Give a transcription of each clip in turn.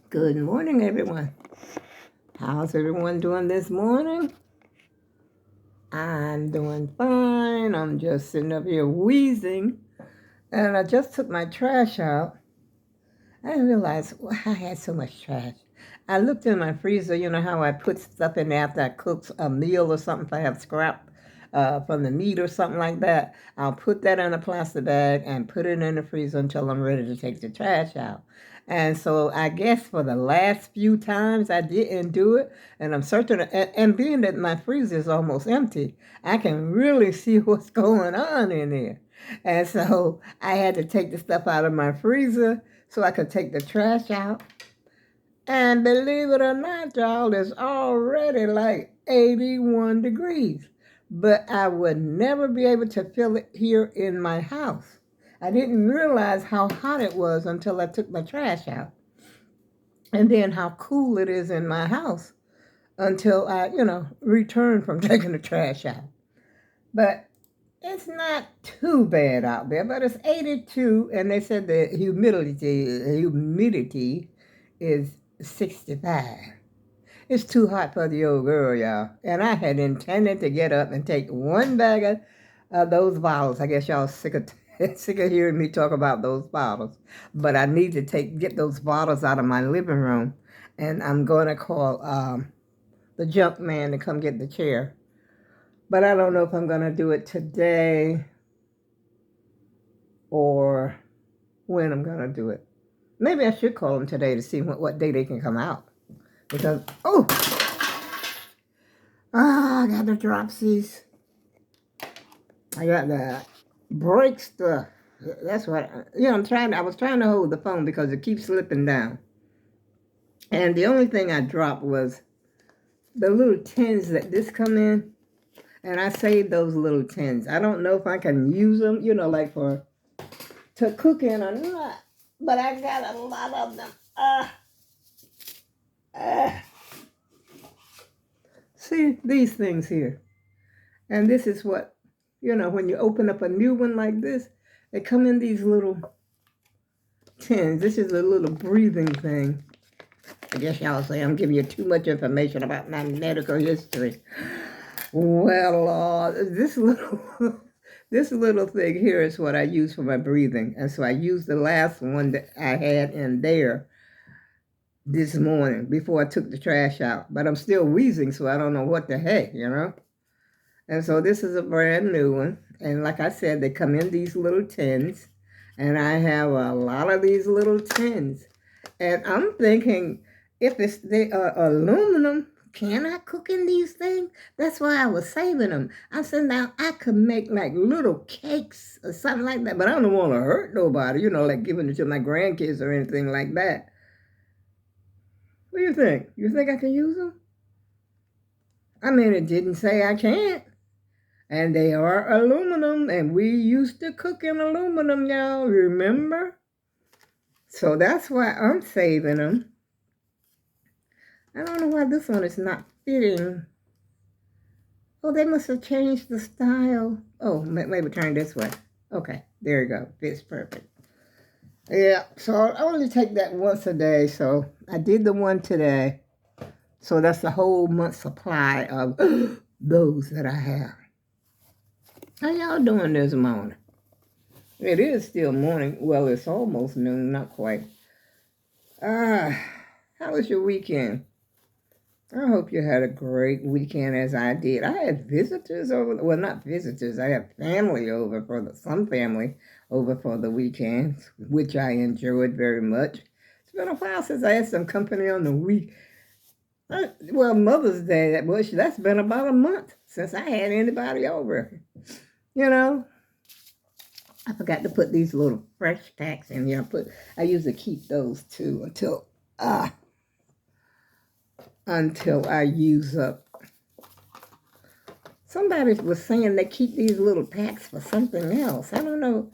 Good morning, everyone. How's everyone doing this morning? I'm doing fine. I'm just sitting up here wheezing. And I just took my trash out. I didn't realize I had so much trash. I looked in my freezer, you know how I put stuff in there after I cook a meal or something if I have scrap from the meat or something like that. I'll put that in a plastic bag and put it in the freezer until I'm ready to take the trash out. And so I guess for the last few times I didn't do it, and I'm certain, and being that my freezer is almost empty, I can really see what's going on in there. And so I had to take the stuff out of my freezer so I could take the trash out. And believe it or not, y'all, it's already like 81 degrees. But I would never be able to feel it here in my house. I didn't realize how hot it was until I took my trash out. And then how cool it is in my house until I, return from taking the trash out. But it's not too bad out there, but it's 82, and they said the humidity is 65. It's too hot for the old girl, y'all. And I had intended to get up and take one bag of those bottles. I guess y'all sick of sick of hearing me talk about those bottles. But I need to get those bottles out of my living room, and I'm going to call the junk man to come get the chair. But I don't know if I'm going to do it today or when I'm going to do it. Maybe I should call them today to see what day they can come out. Because, I got the dropsies. I got the brake stuff. That's what, I was trying to hold the phone because it keeps slipping down. And the only thing I dropped was the little tins that this come in. And I saved those little tins. I don't know if I can use them, like to cook in or not. But I got a lot of them. See, these things here. And this is what, when you open up a new one like this, they come in these little tins. This is a little breathing thing. I guess y'all say I'm giving you too much information about my medical history. Well, this little this little thing here is what I use for my breathing. And so I used the last one that I had in there this morning before I took the trash out. But I'm still wheezing, so I don't know what the heck, And so this is a brand new one. And like I said, they come in these little tins. And I have a lot of these little tins. And I'm thinking, if they are aluminum, can I cook in these things? That's why I was saving them. I said, now I could make like little cakes or something like that. But I don't want to hurt nobody, like giving it to my grandkids or anything like that. What do you think? You think I can use them? I mean, it didn't say I can't. And they are aluminum, and we used to cook in aluminum, y'all, remember? So that's why I'm saving them. I don't know why this one is not fitting. Oh, they must have changed the style. Oh, maybe turn this way. Okay, there you go. Fits perfect. Yeah, so I only take that once a day, so I did the one today. So that's the whole month's supply of those that I have. How y'all doing this morning? It is still morning. Well, it's almost noon, not quite. How was your weekend? I hope you had a great weekend as I did. I had visitors over, well, not visitors. I had family over some family over for the weekend, which I enjoyed very much. It's been a while since I had some company on the week. Well, Mother's Day, that's been about a month since I had anybody over. I forgot to put these little fresh packs in here. I usually keep those too until I use up. Somebody was saying they keep these little packs for something else. I don't know.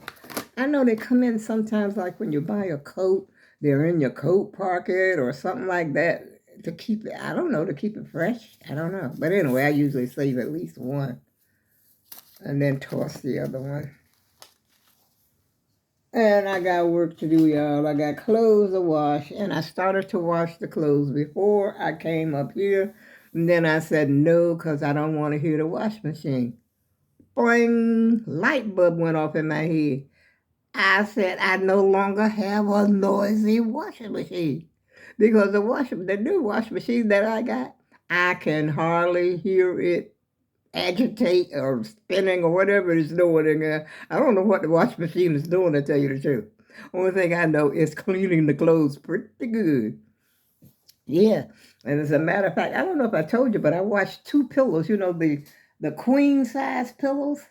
I know they come in sometimes, like when you buy a coat, they're in your coat pocket or something like that to keep it. I don't know, to keep it fresh. I don't know. But anyway, I usually save at least one and then toss the other one. And I got work to do, y'all. I got clothes to wash, and I started to wash the clothes before I came up here. And then I said no, because I don't want to hear the wash machine. Boing! Light bulb went off in my head. I said I no longer have a noisy washing machine because the new washing machine that I got, I can hardly hear it agitate or spinning or whatever it's doing in there. I don't know what the washing machine is doing, to tell you the truth. Only thing I know is cleaning the clothes pretty good. Yeah, and as a matter of fact, I don't know if I told you, but I washed two pillows. You know the queen size pillows.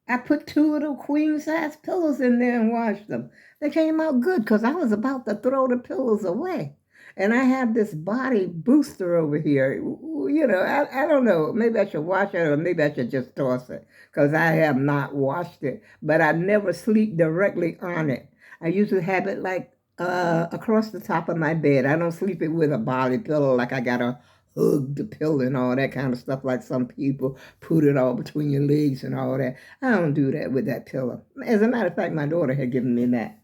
I put two of the queen size pillows in there and washed them. They came out good because I was about to throw the pillows away. And I have this body booster over here. You know, I don't know. Maybe I should wash it or maybe I should just toss it because I have not washed it. But I never sleep directly on it. I usually have it like across the top of my bed. I don't sleep it with a body pillow like I got to hug the pillow and all that kind of stuff like some people put it all between your legs and all that. I don't do that with that pillow. As a matter of fact, my daughter had given me that.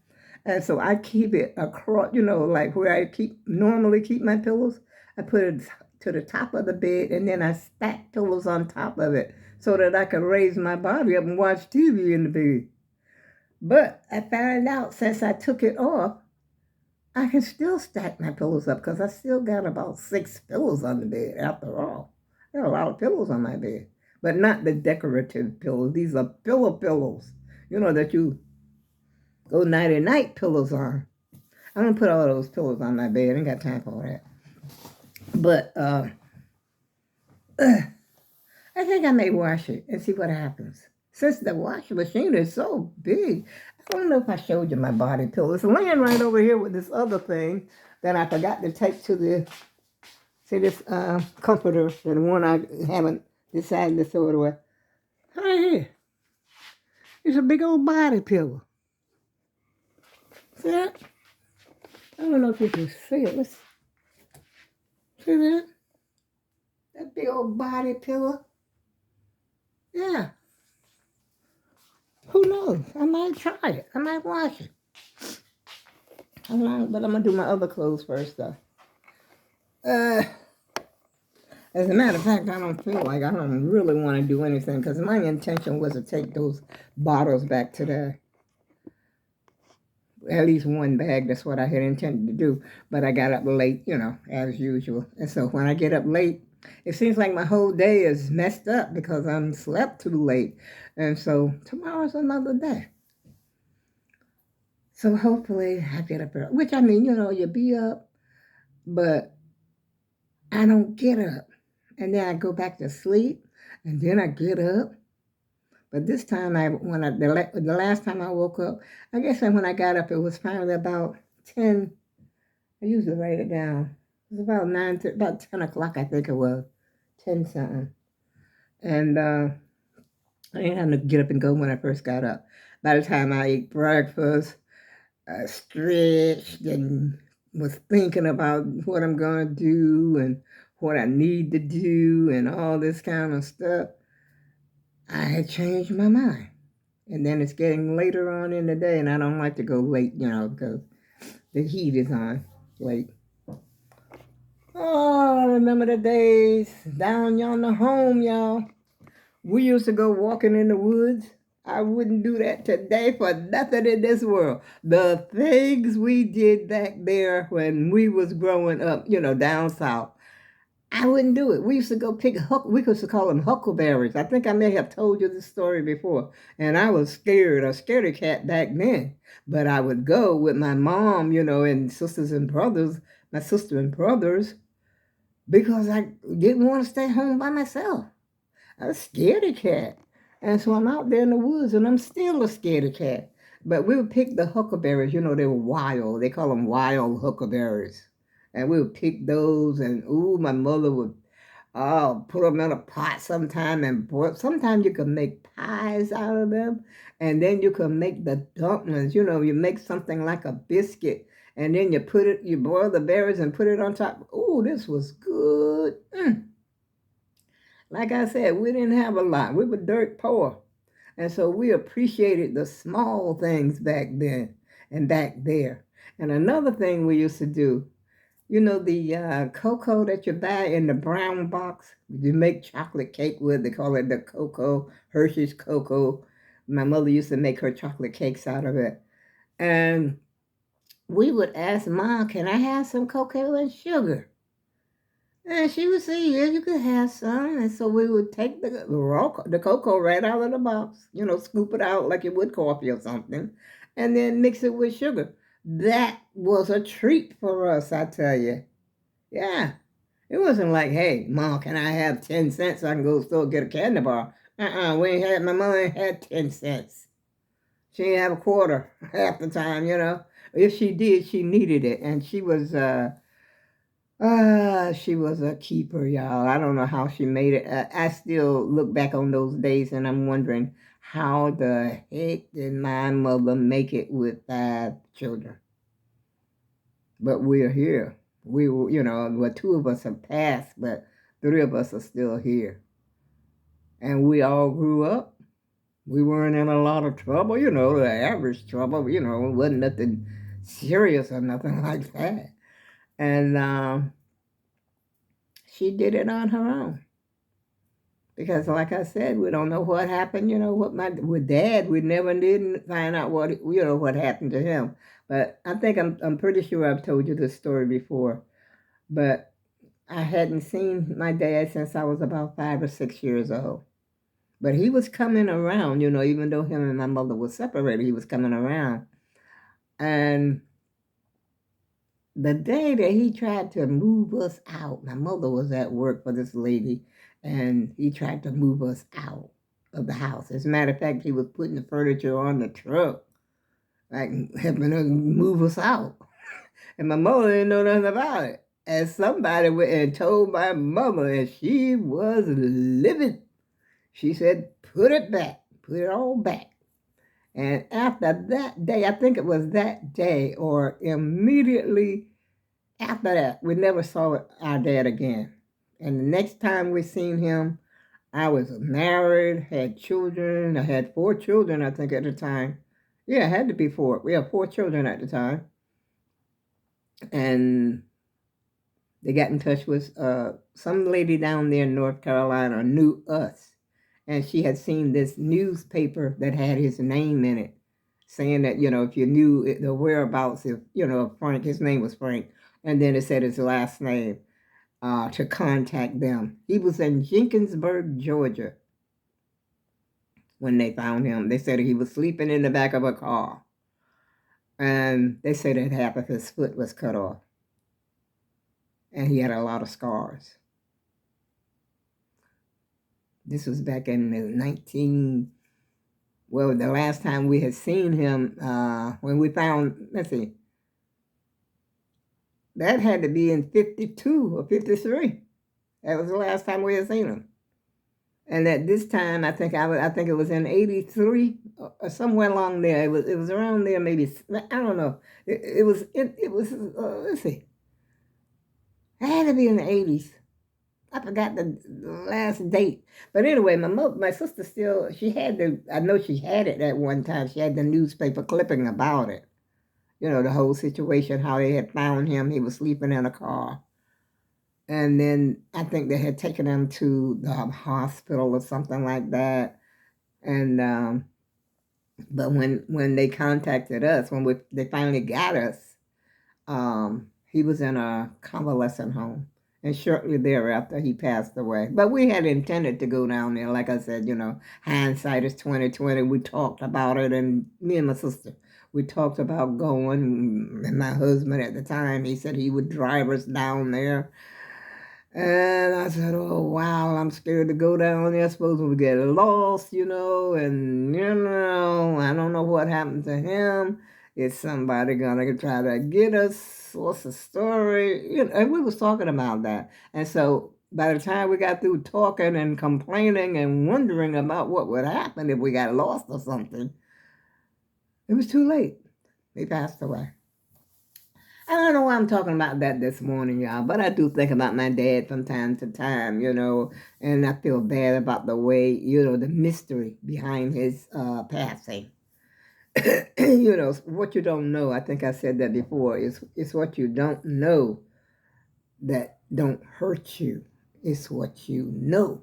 And so I keep it across, you know, like where I normally keep my pillows. I put it to the top of the bed and then I stack pillows on top of it so that I can raise my body up and watch TV in the bed. But I found out since I took it off, I can still stack my pillows up because I still got about 6 pillows on the bed after all. There are a lot of pillows on my bed, but not the decorative pillows. These are pillows, you know, that you go nighty-night pillows on. I don't put all those pillows on my bed. I ain't got time for that. But I think I may wash it and see what happens. Since the washing machine is so big, I don't know if I showed you my body pillow. It's laying right over here with this other thing that I forgot to take to the, see this comforter, the one I haven't decided to throw it away. Right here. It's a big old body pillow. See that? I don't know if you can see it. Let's see that? That big old body pillow. Yeah. Who knows? I might try it. I might wash it. But I'm going to do my other clothes first, though. As a matter of fact, I don't feel like I don't really want to do anything because my intention was to take those bottles back to the, at least one bag. That's what I had intended to do. But I got up late, you know, as usual. And so when I get up late, it seems like my whole day is messed up because I'm slept too late. And so tomorrow's another day. So hopefully I get up early, which I mean, you know, you be up, but I don't get up. And then I go back to sleep, and then I get up. But this time, the last time I woke up, I guess when I got up, it was finally about 10. I usually write it down. It was about about 10 o'clock, I think it was, 10 something. And I didn't have to get up and go when I first got up. By the time I ate breakfast, I stretched and was thinking about what I'm going to do and what I need to do and all this kind of stuff. I had changed my mind. And then it's getting later on in the day, and I don't like to go late, you know, because the heat is on late. Oh, I remember the days down yonder home, y'all. We used to go walking in the woods. I wouldn't do that today for nothing in this world. The things we did back there when we was growing up, you know, down south, I wouldn't do it. We used to go we used to call them huckleberries. I think I may have told you this story before. And I was scared, a scaredy cat back then. But I would go with my mom, you know, and sisters and brothers, my sister and brothers, because I didn't want to stay home by myself. I was a scaredy cat. And so I'm out there in the woods and I'm still a scaredy cat. But we would pick the huckleberries, you know, they were wild. They call them wild huckleberries. And we would pick those and, ooh, my mother would put them in a pot sometime and boil. Sometimes you can make pies out of them. And then you can make the dumplings. You know, you make something like a biscuit. And then you boil the berries and put it on top. Ooh, this was good. Like I said, we didn't have a lot. We were dirt poor. And so we appreciated the small things back then and back there. And another thing we used to do, you know, the cocoa that you buy in the brown box, you make chocolate cake with, they call it the cocoa, Hershey's cocoa. My mother used to make her chocolate cakes out of it. And we would ask Mom, can I have some cocoa and sugar? And she would say, yeah, you could have some. And so we would take the cocoa right out of the box, you know, scoop it out like you would coffee or something, and then mix it with sugar. That was a treat for us, I tell you. Yeah. It wasn't like, hey, Mom, can I have 10 cents so I can go to the store and get a candy bar? We ain't had, my mother ain't had 10 cents. She didn't have a quarter half the time, you know. If she did, she needed it. And she was a keeper, y'all. I don't know how she made it. I still look back on those days and I'm wondering how the heck did my mother make it with 5 children? But we're here. We were, you know, well, 2 of us have passed, but 3 of us are still here. And we all grew up. We weren't in a lot of trouble, you know, the average trouble, you know, it wasn't nothing serious or nothing like that. And she did it on her own. Because, like I said, we don't know what happened. You know, with Dad, we never did find out what happened to him. But I think I'm pretty sure I've told you this story before. But I hadn't seen my dad since I was about 5 or 6 years old. But he was coming around, you know, even though him and my mother were separated, he was coming around. And the day that he tried to move us out, my mother was at work for this lady, and he tried to move us out of the house. As a matter of fact, he was putting the furniture on the truck, like helping us move us out. And my mother didn't know nothing about it. And somebody went and told my mother, and she was livid. She said, put it back, put it all back. And after that day, I think it was that day or immediately after that, we never saw our dad again. And the next time we seen him, I was married, had children. I had 4 children, I think, at the time. Yeah, it had to be 4. We had 4 children at the time. And they got in touch with some lady down there in North Carolina knew us. And she had seen this newspaper that had his name in it, saying that, you know, if you knew the whereabouts, if, you know, Frank, his name was Frank, and then it said his last name, to contact them. He was in Jenkinsburg, Georgia, when they found him. They said he was sleeping in the back of a car. And they said that half of his foot was cut off. And he had a lot of scars. This was back in the the last time we had seen him, when we found, let's see, that had to be in 52 or 53. That was the last time we had seen him. And at this time, I think it was in 83 or somewhere along there. It was around there, maybe. I don't know. It was let's see. It had to be in the 80s. I forgot the last date. But anyway, my sister still, she had I know she had it at one time. She had the newspaper clipping about it. You know, the whole situation, how they had found him. He was sleeping in a car. And then I think they had taken him to the hospital or something like that. And but when they contacted us, they finally got us, he was in a convalescent home. And shortly thereafter, he passed away. But we had intended to go down there. Like I said, you know, hindsight is 2020. We talked about it, and me and my sister, we talked about going. And my husband at the time, he said he would drive us down there. And I said, oh, wow, I'm scared to go down there. Suppose we get lost, you know, and, you know, I don't know what happened to him. Is somebody going to try to get us? What's the story? You know, and we was talking about that. And so by the time we got through talking and complaining and wondering about what would happen if we got lost or something, it was too late. He passed away. I don't know why I'm talking about that this morning, y'all, but I do think about my dad from time to time, and I feel bad about the way, the mystery behind his passing. What you don't know, I think I said that before, it's what you don't know that don't hurt you. It's what you know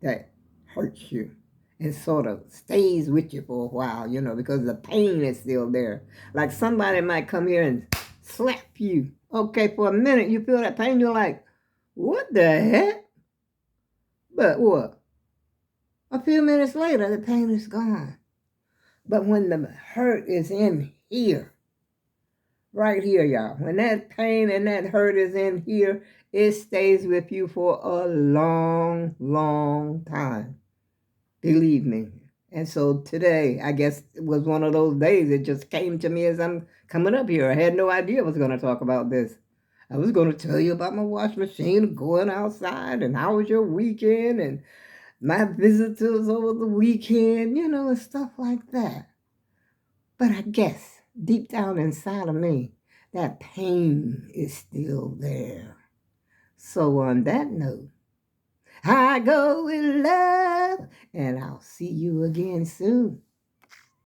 that hurts you and sort of stays with you for a while, because the pain is still there. Like somebody might come here and slap you. Okay, for a minute you feel that pain, you're like, what the heck? But what? A few minutes later, the pain is gone. But when the hurt is in here, right here, y'all, when that pain and that hurt is in here, it stays with you for a long, long time. Believe me. And so today, I guess it was one of those days. It just came to me as I'm coming up here. I had no idea I was going to talk about this. I was going to tell you about my wash machine, going outside, and how was your weekend, and my visitors over the weekend, and stuff like that. But I guess deep down inside of me, that pain is still there. So on that note, I go with love, and I'll see you again soon.